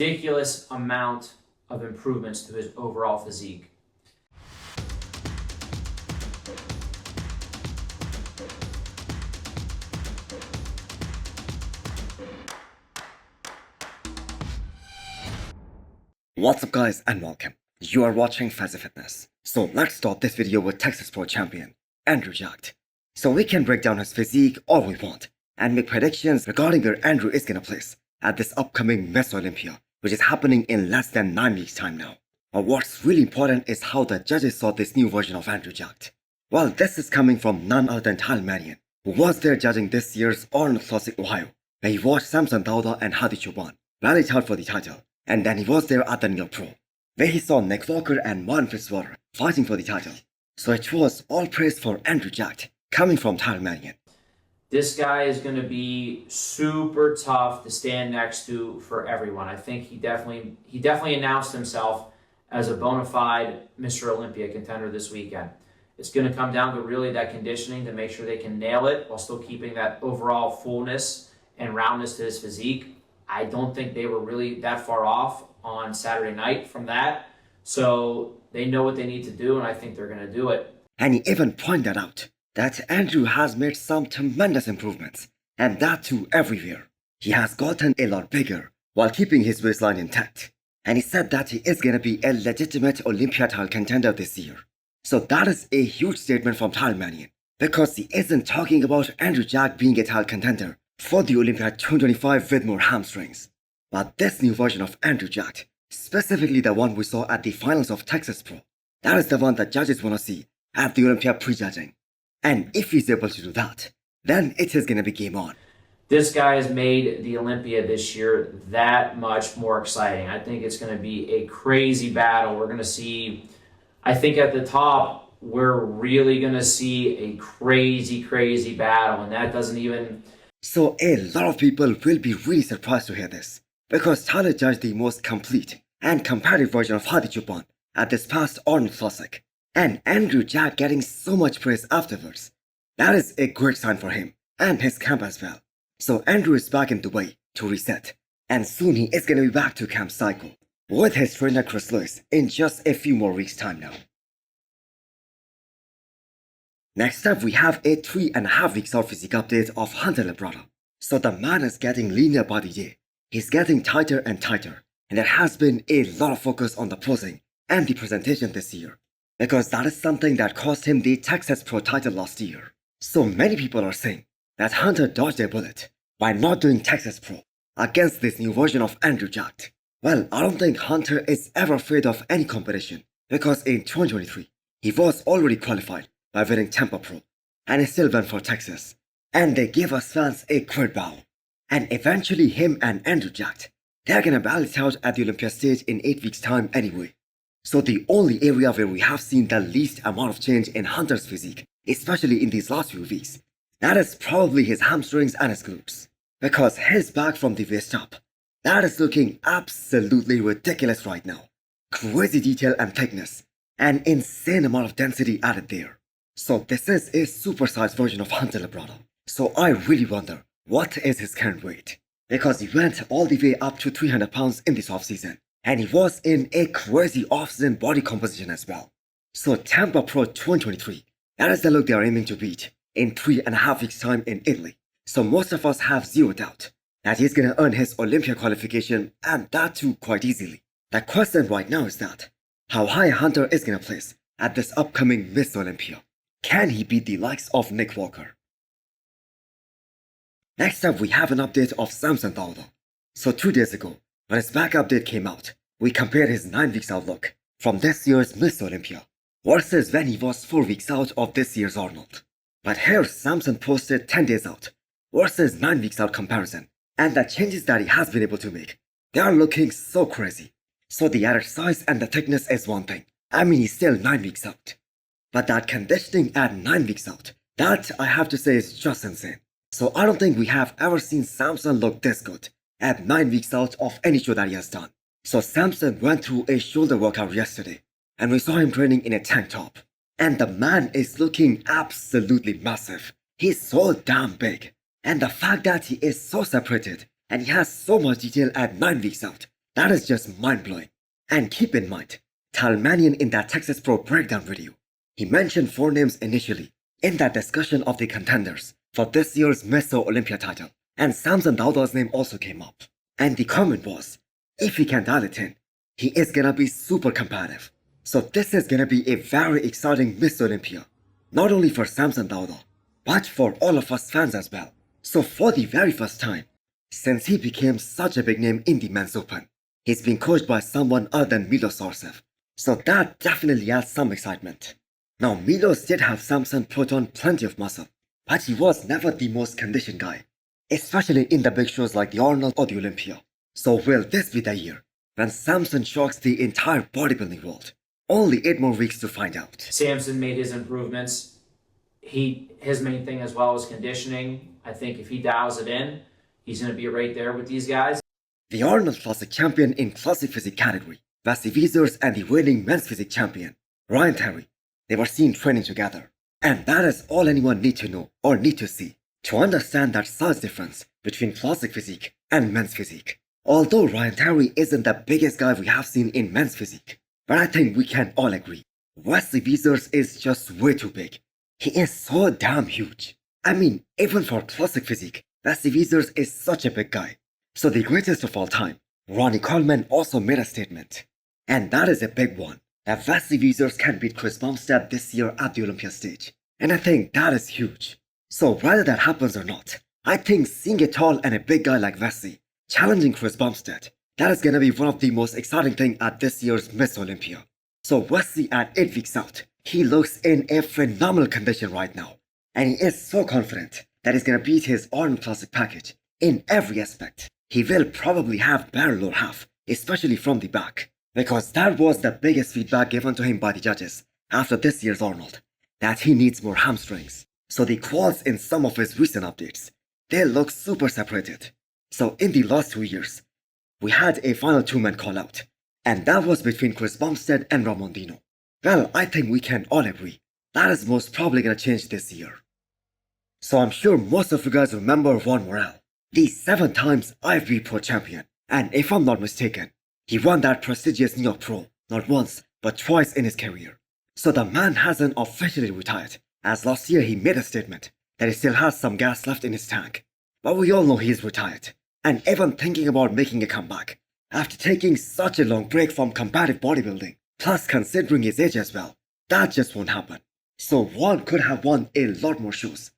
ridiculous amount of improvements to his overall physique. What's up guys and welcome. You are watching Fazi Fitness. So let's start this video with Texas Pro champion, Andrew Jacked. So we can break down his physique all we want and make predictions regarding where Andrew is gonna place at this upcoming Miss Olympia, which is happening in less than 9 weeks time now. But what's really important is how the judges saw this new version of Andrew Jacked. Well, this is coming from none other than Tyler Manion, who was there judging this year's Arnold Classic Ohio, where he watched Samson B and Hadi Chooban rally out for the title. And then he was there at the New York Pro, where he saw Nick Walker and Martin Fitzwater fighting for the title. So it was all praise for Andrew Jacked, coming from Tyler Manion. This guy is going to be super tough to stand next to for everyone. I think he definitely announced himself as a bona fide Mr. Olympia contender this weekend. It's going to come down to really that conditioning to make sure they can nail it while still keeping that overall fullness and roundness to his physique. I don't think they were really that far off on Saturday night from that. So they know what they need to do, and I think they're going to do it. And he even pointed out that Andrew has made some tremendous improvements, and that too everywhere. He has gotten a lot bigger while keeping his waistline intact. And he said that he is going to be a legitimate Olympia title contender this year. So that is a huge statement from Tyler Manion, because he isn't talking about Andrew Jacked being a title contender for the Olympia 2025 with more hamstrings. But this new version of Andrew Jacked, specifically the one we saw at the finals of Texas Pro, that is the one that judges want to see at the Olympia prejudging. And if he's able to do that, then it is going to be game on. This guy has made the Olympia this year that much more exciting. I think it's going to be a crazy battle. We're going to see, I think at the top, we're really going to see a crazy battle. And that doesn't even... So a lot of people will be really surprised to hear this, because Tyler judged the most complete and competitive version of Hadi Chooban at this past Arnold Classic, and Andrew Jacked getting so much praise afterwards. That is a great sign for him and his camp as well. So Andrew is back in Dubai to reset, and soon he is going to be back to camp cycle with his trainer Chris Lewis in just a few more weeks time now. Next up, we have a 3.5 weeks out physique update of Hunter Labrada. So the man is getting leaner by the day. He's getting tighter and tighter, and there has been a lot of focus on the posing and the presentation this year, because that is something that cost him the Texas Pro title last year. So many people are saying that Hunter dodged a bullet by not doing Texas Pro against this new version of Andrew Jacked. Well, I don't think Hunter is ever afraid of any competition, because in 2023, he was already qualified by winning Tampa Pro, and he still went for Texas. And they gave us fans a great bow. And eventually him and Andrew Jacked, they're gonna battle it out at the Olympia stage in 8 weeks time anyway. So the only area where we have seen the least amount of change in Hunter's physique, especially in these last few weeks, that is probably his hamstrings and his glutes. Because his back from the waist up, that is looking absolutely ridiculous right now. Crazy detail and thickness, and insane amount of density added there. So this is a supersized version of Hunter Labrada. So I really wonder, what is his current weight? Because he went all the way up to 300 pounds in this offseason, and he was in a crazy offseason body composition as well. So Tampa Pro 2023, that is the look they are aiming to beat in 3.5 weeks time in Italy. So most of us have zero doubt that he's gonna earn his Olympia qualification, and that too quite easily. The question right now is that, how high Hunter is gonna place at this upcoming Miss Olympia. Can he beat the likes of Nick Walker? Next up, we have an update of Samson B. So 2 days ago, when his back update came out, we compared his 9 weeks out look from this year's Miss Olympia versus when he was 4 weeks out of this year's Arnold. But here Samson posted 10 days out versus 9 weeks out comparison, and the changes that he has been able to make, they are looking so crazy. So the added size and the thickness is one thing. I mean, he's still 9 weeks out. But that conditioning at 9 weeks out, that I have to say is just insane. So I don't think we have ever seen Samson look this good at 9 weeks out of any show that he has done. So Samson went through a shoulder workout yesterday, and we saw him training in a tank top. And the man is looking absolutely massive. He's so damn big. And the fact that he is so separated and he has so much detail at 9 weeks out, That is just mind-blowing. And keep in mind, Talmanian in that Texas Pro breakdown video, he mentioned 4 names initially in that discussion of the contenders for this year's Mr. Olympia title, and Samson B's name also came up. And the comment was, if he can dial it in, he is gonna be super competitive. So this is gonna be a very exciting Mr. Olympia, not only for Samson Dauda, but for all of us fans as well. So for the very first time, since he became such a big name in the men's open, he's being coached by someone other than Milos Sarcev. So that definitely adds some excitement. Now Milos did have Samson put on plenty of muscle, but he was never the most conditioned guy, especially in the big shows like the Arnold or the Olympia. So will this be the year when Samson shocks the entire bodybuilding world? Only 8 more weeks to find out. Samson made his improvements. His main thing as well is conditioning. I think if he dials it in, he's going to be right there with these guys. The Arnold Classic champion in Classic Physique category, Fazi and the reigning men's physique champion, Ryan Terry, they were seen training together. And that is all anyone need to know or need to see to understand that size difference between Classic Physique and men's physique. Although Ryan Terry isn't the biggest guy we have seen in men's physique, but I think we can all agree, Wesley is just way too big. He is so damn huge. I mean, even for Classic Physique, Wesley is such a big guy. So the greatest of all time, Ronnie Coleman also made a statement. And that is a big one, that Wesley can beat Chris Bumstead this year at the Olympia stage. And I think that is huge. So whether that happens or not, I think seeing a tall and a big guy like Wesley challenging Chris Bumstead, that is gonna be one of the most exciting things at this year's Miss Olympia. So Wesley at 8 weeks out, he looks in a phenomenal condition right now. And he is so confident that he's gonna beat his Arnold Classic package in every aspect. He will probably have better lower half, especially from the back, because that was the biggest feedback given to him by the judges after this year's Arnold, that he needs more hamstrings. So the quads in some of his recent updates, they look super separated. So in the last 2 years, we had a final 2-man call out, and that was between Chris Bumstead and Ramondino. Well, I think we can all agree that is most probably gonna change this year. So I'm sure most of you guys remember Juan Morel, the 7 times IFB Pro champion, and if I'm not mistaken, he won that prestigious New York Pro not once but twice in his career. So the man hasn't officially retired, as last year he made a statement that he still has some gas left in his tank. But we all know he's retired, and even thinking about making a comeback after taking such a long break from competitive bodybuilding, plus considering his age as well, that just won't happen. So Juan could have won a lot more shows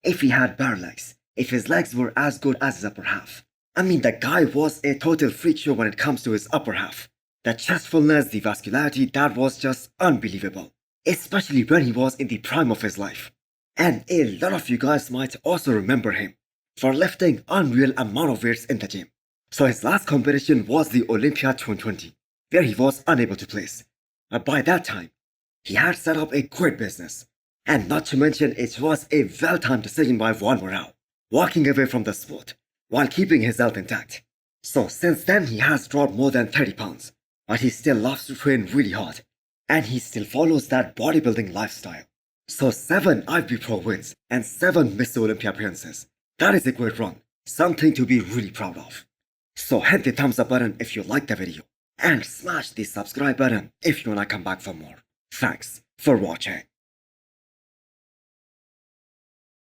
if he had bare legs, if his legs were as good as his upper half. I mean, the guy was a total freak show when it comes to his upper half. The chest fullness, the vascularity, that was just unbelievable, especially when he was in the prime of his life. And a lot of you guys might also remember him for lifting unreal amount of weights in the gym. So his last competition was the Olympia 2020, where he was unable to place. But by that time, he had set up a great business. And not to mention, it was a well-timed decision by Juan Morel, walking away from the sport while keeping his health intact. So since then he has dropped more than 30 pounds, but he still loves to train really hard, and he still follows that bodybuilding lifestyle. So 7 IFB Pro wins and 7 Mr. Olympia appearances. That is a great run, something to be really proud of. So hit the thumbs up button if you liked the video, and smash the subscribe button if you wanna come back for more. Thanks for watching.